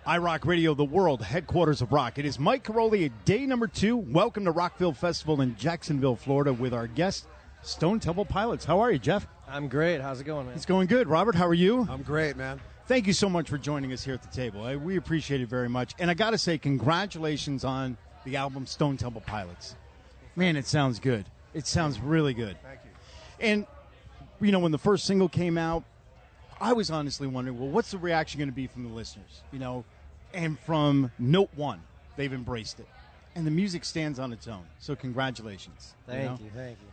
iRockRadio, the world headquarters of rock. It is Mike Karoyli at day number 2. Welcome to Rockville Festival in Jacksonville, Florida, with our guest, Stone Temple Pilots. How are you, Jeff? I'm great. How's it going, man? It's going good. Robert, how are you? I'm great, man. Thank you so much for joining us here at the table. We appreciate it very much. And I got to say, congratulations on the album Stone Temple Pilots. Man, it sounds good. It sounds really good. Thank you. And, you know, when the first single came out, I was honestly wondering, well, what's the reaction going to be from the listeners? You know, and from note one, they've embraced it. And the music stands on its own. So congratulations. Thank you.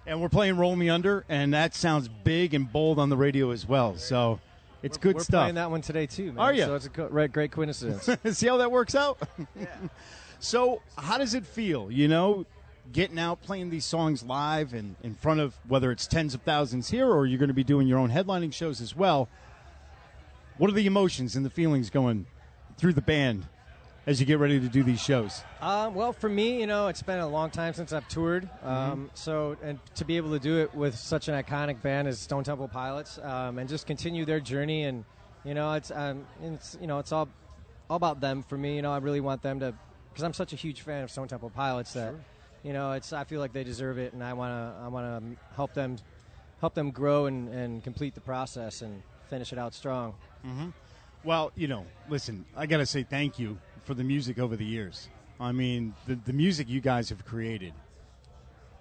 And we're playing Roll Me Under, and that sounds big and bold on the radio as well. So it's good we're stuff. We're playing that one today, too, man. Are you? So it's a great coincidence. See how that works out? Yeah. So how does it feel, you know, getting out, playing these songs live and in front of, whether it's tens of thousands here or you're going to be doing your own headlining shows as well? What are the emotions and the feelings going through the band as you get ready to do these shows? Well, for me, you know, it's been a long time since I've toured. So, and to be able to do it with such an iconic band as Stone Temple Pilots, and just continue their journey, and you know, it's all about them for me. You know, I really want them to, because I'm such a huge fan of Stone Temple Pilots that, you know, I feel like they deserve it, and I wanna help them grow and complete the process and finish it out strong. Mm-hmm. Well, you know, listen, I got to say thank you for the music over the years. I mean, the music you guys have created,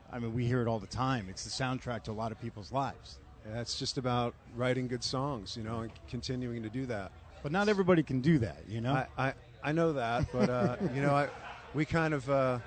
I mean, we hear it all the time. It's the soundtrack to a lot of people's lives. Yeah, it's just about writing good songs, you know, and continuing to do that. But not everybody can do that, you know? I know that, but, you know, we kind of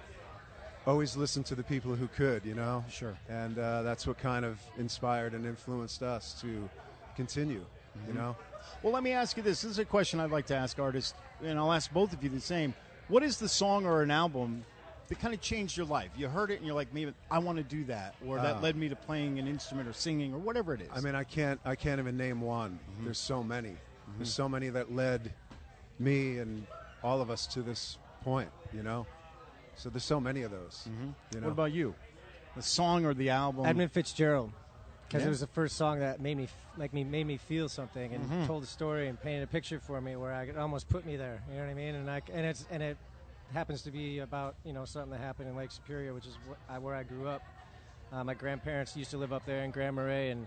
always listen to the people who could, you know? Sure. And that's what kind of inspired and influenced us to continue, you know? Well, let me ask you this. This is a question I'd like to ask artists, and I'll ask both of you the same. What is the song or an album that kind of changed your life? You heard it and you're like, maybe I want to do that, or that led me to playing an instrument or singing or whatever it is. I mean, I can't even name one. There's so many. There's so many that led me and all of us to this point, you know? So there's so many of those. You know? What about you? The song or the album? Edmund Fitzgerald, because Yeah. it was the first song that made me feel something and told a story and painted a picture for me where it almost put me there. You know what I mean? And it happens to be about, you know, something that happened in Lake Superior, which is where I grew up. My grandparents used to live up there in Grand Marais, and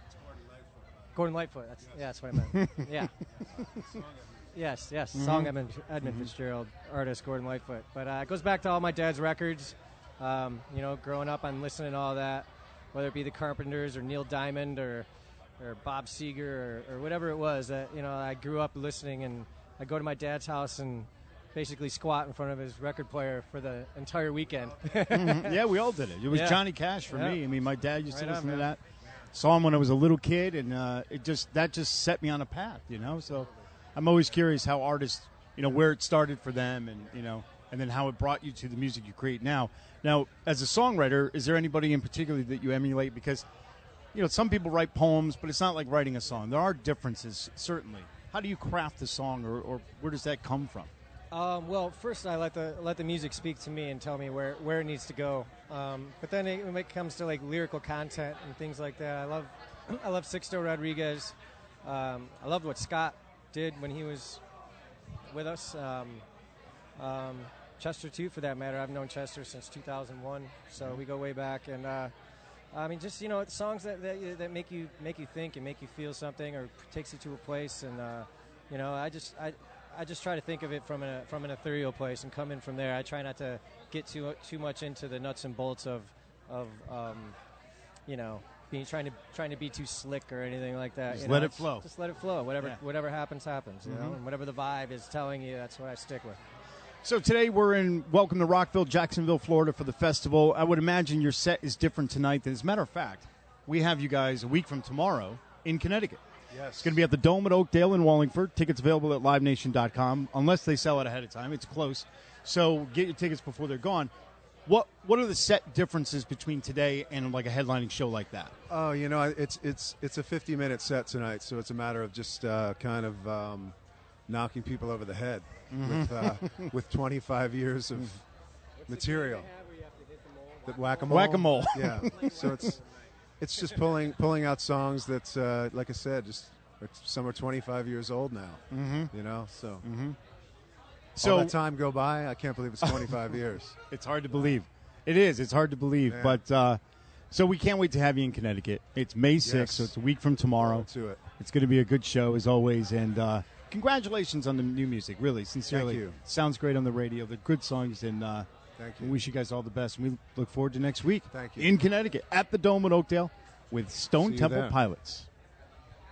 Gordon Lightfoot. That's what I meant. Yeah. Yes. Song Edmund Fitzgerald, artist Gordon Lightfoot. But it goes back to all my dad's records. You know, growing up, I'm listening to all that, whether it be the Carpenters or Neil Diamond or Bob Seger or whatever it was that, you know, I grew up listening, and I go to my dad's house and basically squat in front of his record player for the entire weekend. Yeah, we all did it. It was Johnny Cash for me. I mean, my dad used to listen to that. Saw him when I was a little kid, and that just set me on a path, you know. So I'm always curious how artists, you know, where it started for them, and you know, and then how it brought you to the music you create now. Now, as a songwriter, is there anybody in particular that you emulate? Because, you know, some people write poems, but it's not like writing a song. There are differences, certainly. How do you craft a song, or where does that come from? Well, first I let the music speak to me and tell me where it needs to go. But then when it comes to like lyrical content and things like that, I love Sixto Rodriguez. I loved what Scott did when he was with us. Chester too, for that matter. I've known Chester since 2001, so we go way back. And I mean, just, you know, songs that make you think and make you feel something, or takes you to a place. And you know, I just try to think of it from an ethereal place and come in from there. I try not to get too much into the nuts and bolts of you know, trying to be too slick or anything like that. Just let it flow. Just let it flow. Whatever happens. You know, and whatever the vibe is telling you, that's what I stick with. So today welcome to Rockville, Jacksonville, Florida for the festival. I would imagine your set is different tonight. As a matter of fact, we have you guys a week from tomorrow in Connecticut. Yes. It's going to be at the Dome at Oakdale in Wallingford. Tickets available at livenation.com, unless they sell it ahead of time. It's close. So get your tickets before they're gone. What are the set differences between today and like a headlining show like that? Oh, you know, it's a 50-minute set tonight, so it's a matter of just kind of knocking people over the head with 25 years of material. The whack-a-mole. Whack-a-mole. Yeah. So it's just pulling out songs that's like I said, just some are 25 years old now. You know, so. So all that time go by. I can't believe it's 25 years. It's hard to believe. It is. It's hard to believe. Man. But so we can't wait to have you in Connecticut. It's May 6th, Yes. so it's a week from tomorrow. To it. It's going to be a good show, as always. And congratulations on the new music, really, sincerely. Thank you. Sounds great on the radio. They're good songs, and Thank we you. wish you guys all the best. And we look forward to next week Thank you. in Connecticut at the Dome at Oakdale with See Stone you Temple there. Pilots.